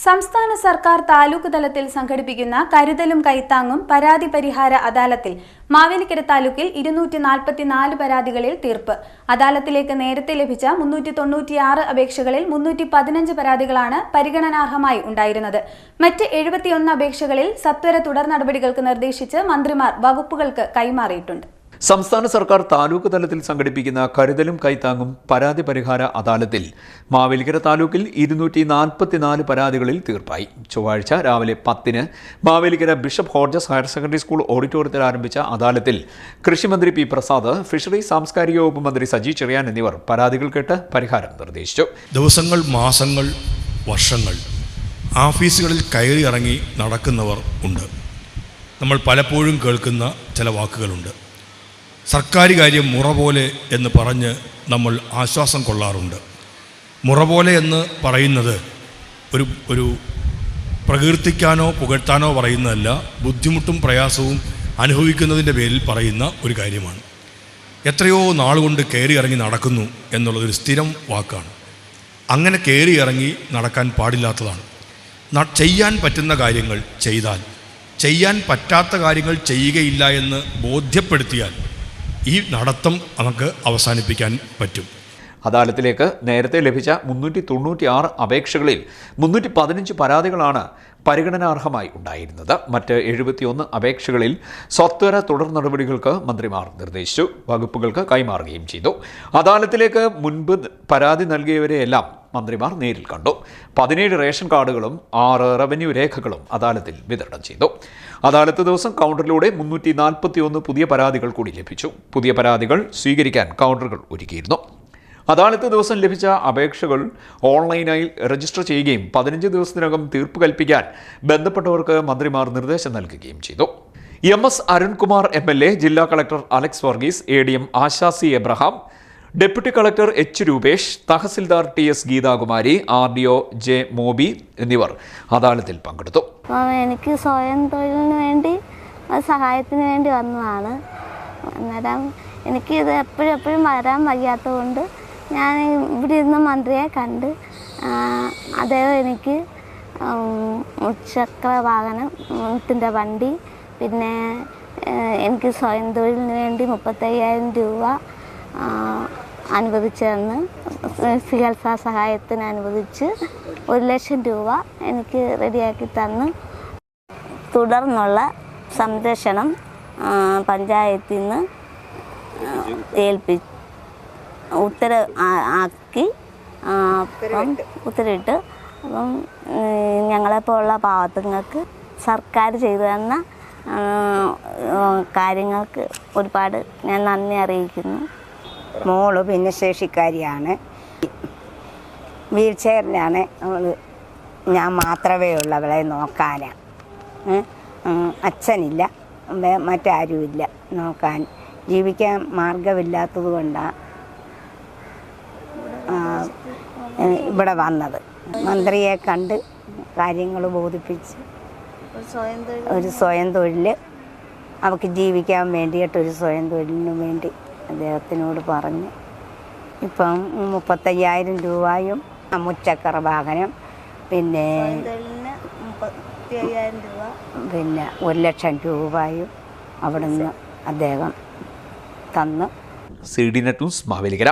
സംസ്ഥാന സർക്കാർ താലൂക്ക് തലത്തിൽ സംഘടിപ്പിക്കുന്ന കരുതലും കൈത്താങ്ങും പരാതി പരിഹാര അദാലത്തിൽ മാവേലിക്കര താലൂക്കിൽ 244 പരാതികളിൽ തീർപ്പ്. അദാലത്തിലേക്ക് നേരത്തെ ലഭിച്ച 396 അപേക്ഷകളിൽ 315 പരാതികളാണ് പരിഗണനാർഹമായി ഉണ്ടായിരുന്നത്. മറ്റ് 71 അപേക്ഷകളിൽ സത്വര തുടർ നടപടികൾക്ക് നിർദ്ദേശിച്ച് മന്ത്രിമാർ വകുപ്പുകൾക്ക് കൈമാറിയിട്ടുണ്ട്. സംസ്ഥാന സർക്കാർ താലൂക്ക് തലത്തിൽ സംഘടിപ്പിക്കുന്ന കരുതലും കൈത്താങ്ങും പരാതി പരിഹാര അദാലത്തിൽ മാവേലിക്കര താലൂക്കിൽ 244 പരാതികളിൽ തീർപ്പായി. ചൊവ്വാഴ്ച രാവിലെ 10-ന് Mavelikara bishop Hodges higher secondary school ഓഡിറ്റോറിയത്തിൽ ആരംഭിച്ച അദാലത്തിൽ കൃഷിമന്ത്രി പി പ്രസാദ്, ഫിഷറീസ് സാംസ്കാരിക വകുപ്പ് മന്ത്രി സജി ചെറിയാൻ എന്നിവർ പരാതികൾ കേട്ട് പരിഹാരം നിർദ്ദേശിച്ചു. ദിവസങ്ങൾ, മാസങ്ങൾ, വർഷങ്ങൾ ഓഫീസുകളിൽ കയറി ഇറങ്ങി നടക്കുന്നവർ ഉണ്ട്. നമ്മൾ പലപ്പോഴും കേൾക്കുന്ന ചില വാക്കുകളുണ്ട്. സർക്കാർ കാര്യം മുറ പോലെ എന്ന് പറഞ്ഞ് നമ്മൾ ആശ്വാസം കൊള്ളാറുണ്ട്. മുറ പോലെ എന്ന് പറയുന്നത് ഒരു പ്രകീർത്തിക്കാനോ പുകഴ്ത്താനോ പറയുന്നതല്ല, ബുദ്ധിമുട്ടും പ്രയാസവും അനുഭവിക്കുന്നതിൻ്റെ പേരിൽ പറയുന്ന ഒരു കാര്യമാണ്. എത്രയോ നാളുകൊണ്ട് കയറി ഇറങ്ങി നടക്കുന്നു എന്നുള്ളതൊരു സ്ഥിരം വാക്കാണ്. അങ്ങനെ കയറി ഇറങ്ങി നടക്കാൻ പാടില്ലാത്തതാണ്. ചെയ്യാൻ പറ്റുന്ന കാര്യങ്ങൾ ചെയ്താൽ, ചെയ്യാൻ പറ്റാത്ത കാര്യങ്ങൾ ചെയ്യുകയില്ല എന്ന് ബോധ്യപ്പെടുത്തിയാൽ ഈ നടത്തം നമുക്ക് അവസാനിപ്പിക്കാൻ പറ്റും. അദാലത്തിലേക്ക് നേരത്തെ ലഭിച്ച 396 അപേക്ഷകളിൽ 315 പരാതികളാണ് പരിഗണനാർഹമായി ഉണ്ടായിരുന്നത്. മറ്റ് 71 അപേക്ഷകളിൽ സത്വര തുടർ നടപടികൾക്ക് മന്ത്രിമാർ നിർദ്ദേശിച്ചു. വകുപ്പുകൾക്ക് കൈമാറുകയും ചെയ്തു. അദാലത്തിലേക്ക് മുൻപ് പരാതി നൽകിയവരെയെല്ലാം മന്ത്രിമാർ നേരിൽ കണ്ടു. 17 റേഷൻ കാർഡുകളും 6 റവന്യൂ രേഖകളും അദാലത്തിൽ വിതരണം ചെയ്തു. അദാലത്ത് ദിവസം കൗണ്ടറിലൂടെ 341 പുതിയ പരാതികൾ കൂടി ലഭിച്ചു. പുതിയ പരാതികൾ സ്വീകരിക്കാൻ കൗണ്ടറുകൾ ഒരുക്കിയിരുന്നു. അദാലത്ത് ദിവസം ലഭിച്ച അപേക്ഷകൾ ഓൺലൈനായി രജിസ്റ്റർ ചെയ്യുകയും 15 ദിവസത്തിനകം തീർപ്പ് കൽപ്പിക്കാൻ ബന്ധപ്പെട്ടവർക്ക് മന്ത്രിമാർ നിർദ്ദേശം നൽകുകയും ചെയ്തു. MS അരുൺകുമാർ MLA, ജില്ലാ collector Alex Varghese, ADM ASHA C Abraham, deputy collector H Rupesh, tahsildar TS Geethakumari, RDO J Moby എന്നിവർ അദാലത്തിൽ പങ്കെടുത്തു. എനിക്ക് സ്വയം തൊഴിലിന് വേണ്ടി സഹായത്തിന് വേണ്ടി വന്നതാണ്. അന്നേരം എനിക്കിത് എപ്പോഴും വരാൻ വയ്യാത്തതുകൊണ്ട് ഞാൻ ഇവിടെ ഇരുന്ന് മന്ത്രിയെ കണ്ട് അദ്ദേഹം എനിക്ക് മുച്ചക്ര വാഹനത്തിൻ്റെ വണ്ടി, പിന്നെ എനിക്ക് സ്വയം തൊഴിലിന് വേണ്ടി 35,000 രൂപ അനുവദിച്ചെന്ന്, ചികിത്സാ സഹായത്തിന് അനുവദിച്ച് 1,00,000 രൂപ എനിക്ക് റെഡിയാക്കി തന്ന്, തുടർന്നുള്ള സംരക്ഷണം പഞ്ചായത്തിൽ നിന്ന് ഉത്തരവിട്ട് അപ്പം ഞങ്ങളെപ്പോലുള്ള പാവത്തുങ്ങൾക്ക് സർക്കാർ ചെയ്തു തന്ന കാര്യങ്ങൾക്ക് ഒരുപാട് ഞാൻ നന്ദി അറിയിക്കുന്നു. മോള് ഭിന്നശേഷിക്കാരിയാണ്. വീൽ ചെയറിലാണ് അവൾ. ഞാൻ മാത്രമേ ഉള്ളവളെ നോക്കാനാണ്. അച്ഛനില്ല, മറ്റാരുമില്ല നോക്കാൻ. ജീവിക്കാൻ മാർഗമില്ലാത്തത് കൊണ്ടാണ് ഇവിടെ വന്നത്. മന്ത്രിയെ കണ്ട് കാര്യങ്ങൾ ബോധിപ്പിച്ച് ഒരു സ്വയം തൊഴിൽ, അവൾക്ക് ജീവിക്കാൻ വേണ്ടിയിട്ടൊരു സ്വയം തൊഴിലിന് വേണ്ടി അദ്ദേഹത്തിനോട് പറഞ്ഞ് ഇപ്പം 35,000 രൂപയും മുച്ചക്ര വാഹനം, പിന്നെ 1,00,000 രൂപയും അവിടുന്ന് അദ്ദേഹം തന്ന്. CDNet news Mavelikkara.